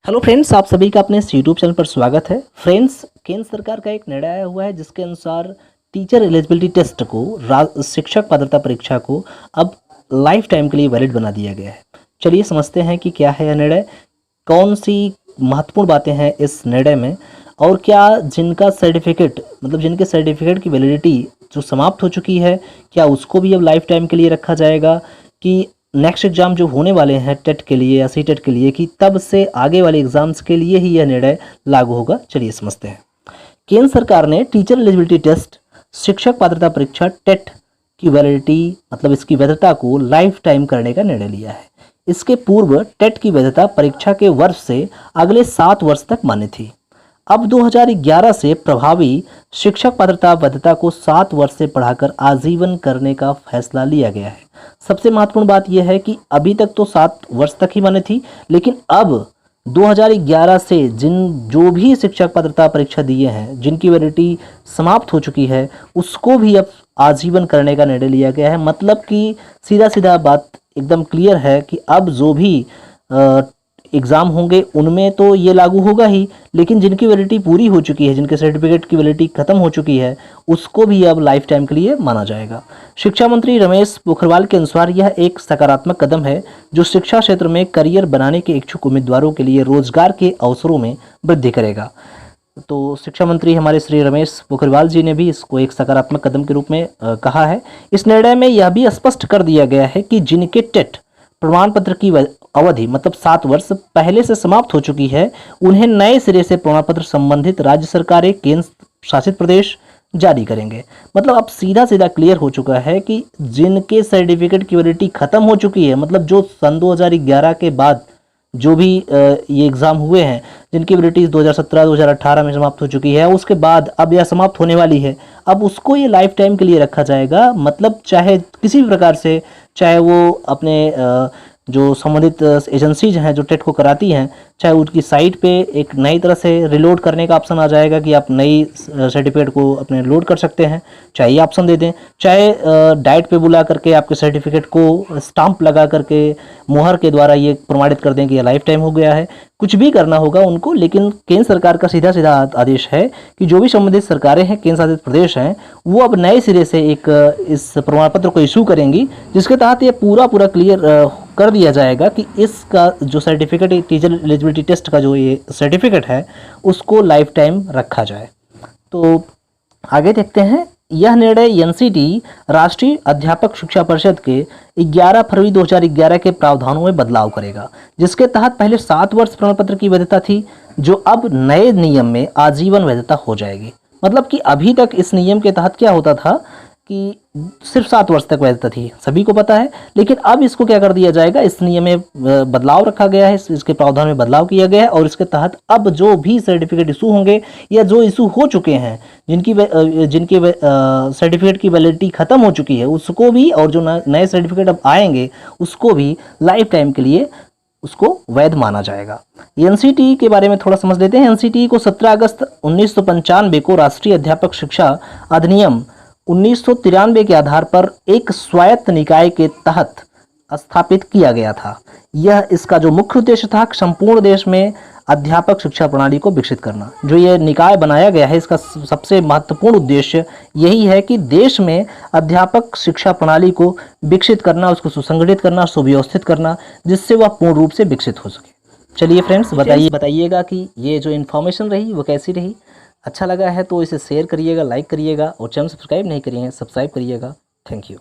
Hello friends, आप सभी का अपने इस यूट्यूब चैनल पर स्वागत है। फ्रेंड्स, केंद्र सरकार का एक निर्णय आया हुआ है जिसके अनुसार टीचर एलिजिबिलिटी टेस्ट को, शिक्षक पात्रता परीक्षा को अब लाइफ टाइम के लिए वैलिड बना दिया गया है। चलिए समझते हैं कि क्या है यह निर्णय, कौन सी महत्वपूर्ण बातें हैं इस निर्णय में, और क्या जिनका सर्टिफिकेट मतलब जिनके सर्टिफिकेट की वैलिडिटी जो समाप्त हो चुकी है, क्या उसको भी अब लाइफ टाइम के लिए रखा जाएगा, कि नेक्स्ट एग्ज़ाम जो होने वाले हैं टेट के लिए या सी टेट के लिए, कि तब से आगे वाले एग्ज़ाम्स के लिए ही यह निर्णय लागू होगा। चलिए समझते हैं। केंद्र सरकार ने टीचर एलिजिबिलिटी टेस्ट, शिक्षक पात्रता परीक्षा टेट की वैलिडिटी मतलब इसकी वैधता को लाइफ टाइम करने का निर्णय लिया है। इसके पूर्व टेट की वैधता परीक्षा के वर्ष से अगले 7 वर्ष तक मान्य थी। अब 2011 से प्रभावी शिक्षक पात्रता वैधता को 7 वर्ष से बढ़ाकर आजीवन करने का फैसला लिया गया है। सबसे महत्वपूर्ण बात यह है कि अभी तक तो 7 वर्ष तक ही मान्य थी, लेकिन अब 2011 से जो भी शिक्षक पात्रता परीक्षा दिए हैं, जिनकी वैलिडिटी समाप्त हो चुकी है, उसको भी अब आजीवन करने का निर्णय लिया गया है। मतलब कि सीधा सीधा बात एकदम क्लियर है कि अब जो भी एग्ज़ाम होंगे उनमें तो ये लागू होगा ही, लेकिन जिनकी वैलिडिटी पूरी हो चुकी है, जिनके सर्टिफिकेट की वैलिडिटी खत्म हो चुकी है, उसको भी अब लाइफ टाइम के लिए माना जाएगा। शिक्षा मंत्री रमेश पोखरियाल के अनुसार यह एक सकारात्मक कदम है जो शिक्षा क्षेत्र में करियर बनाने के इच्छुक उम्मीदवारों के लिए रोजगार के अवसरों में वृद्धि करेगा। तो शिक्षा मंत्री हमारे श्री रमेश पोखरियाल जी ने भी इसको एक सकारात्मक कदम के रूप में कहा है। इस निर्णय में यह भी स्पष्ट कर दिया गया है कि जिनके टेट प्रमाण पत्र की अवधि मतलब 7 वर्ष पहले से समाप्त हो चुकी है, उन्हें नए सिरे से प्रमाण पत्र संबंधित राज्य सरकारें, केंद्र शासित प्रदेश जारी करेंगे। मतलब अब सीधा सीधा क्लियर हो चुका है कि जिनके सर्टिफिकेट की वैलिडिटी खत्म हो चुकी है, मतलब जो सन 2011 के बाद जो भी ये एग्ज़ाम हुए हैं, जिनकी वैलिडिटी 2017-2018 में समाप्त हो चुकी है, उसके बाद अब यह समाप्त होने वाली है, अब उसको ये लाइफ टाइम के लिए रखा जाएगा। मतलब चाहे किसी भी प्रकार से, चाहे वो अपने जो संबंधित एजेंसीज हैं जो टेट को कराती हैं, चाहे उनकी साइट पे एक नई तरह से रिलोड करने का ऑप्शन आ जाएगा कि आप नई सर्टिफिकेट को अपने लोड कर सकते हैं, चाहे ये ऑप्शन दे दें, चाहे डाइट पे बुला करके आपके सर्टिफिकेट को स्टाम्प लगा करके मुहर के द्वारा ये प्रमाणित कर दें कि यह लाइफ टाइम हो गया है। कुछ भी करना होगा उनको, लेकिन केंद्र सरकार का सीधा सीधा आदेश है कि जो भी संबंधित सरकारें हैं, केंद्र शासित प्रदेश हैं, वो अब नए सिरे से एक इस प्रमाण पत्र को इशू करेंगी, जिसके तहत ये पूरा क्लियर कर दिया जाएगा कि इसका जो सर्टिफिकेट, टीचर एलिजिबिलिटी टेस्ट का जो ये सर्टिफिकेट है, उसको लाइफ टाइम रखा जाए। तो आगे देखते हैं। यह निर्णय एनसीटी राष्ट्रीय अध्यापक शिक्षा परिषद के 11 फरवरी 2011 के प्रावधानों में बदलाव करेगा, जिसके तहत पहले 7 वर्ष प्रमाण पत्र की वैधता थी, जो अब नए नियम में आजीवन वैधता हो जाएगी। मतलब कि अभी तक इस नियम के तहत क्या होता था कि सिर्फ 7 वर्ष तक वैधता थी, सभी को पता है, लेकिन अब इसको क्या कर दिया जाएगा, इस नियम में बदलाव रखा गया है, इसके प्रावधान में बदलाव किया गया है, और इसके तहत अब जो भी सर्टिफिकेट इशू होंगे या जो इशू हो चुके हैं, जिनकी सर्टिफिकेट की वैलिडिटी खत्म हो चुकी है, उसको भी, और जो नए सर्टिफिकेट अब आएंगे उसको भी लाइफ टाइम के लिए उसको वैध माना जाएगा। एनसीटी के बारे में थोड़ा समझ लेते हैं। एनसीटी को 17 अगस्त 1995 को राष्ट्रीय अध्यापक शिक्षा अधिनियम 1993 के आधार पर एक स्वायत्त निकाय के तहत स्थापित किया गया था। यह इसका जो मुख्य उद्देश्य था, संपूर्ण देश में अध्यापक शिक्षा प्रणाली को विकसित करना। जो ये निकाय बनाया गया है, इसका सबसे महत्वपूर्ण उद्देश्य यही है कि देश में अध्यापक शिक्षा प्रणाली को विकसित करना, उसको सुसंगठित करना, सुव्यवस्थित करना, जिससे वह पूर्ण रूप से विकसित हो सके। चलिए फ्रेंड्स, बताइएगा कि ये जो इन्फॉर्मेशन रही वो कैसी रही। अच्छा लगा है तो इसे शेयर करिएगा, लाइक करिएगा, और चैनल सब्सक्राइब नहीं करिए हैं, सब्सक्राइब करिएगा। Thank you.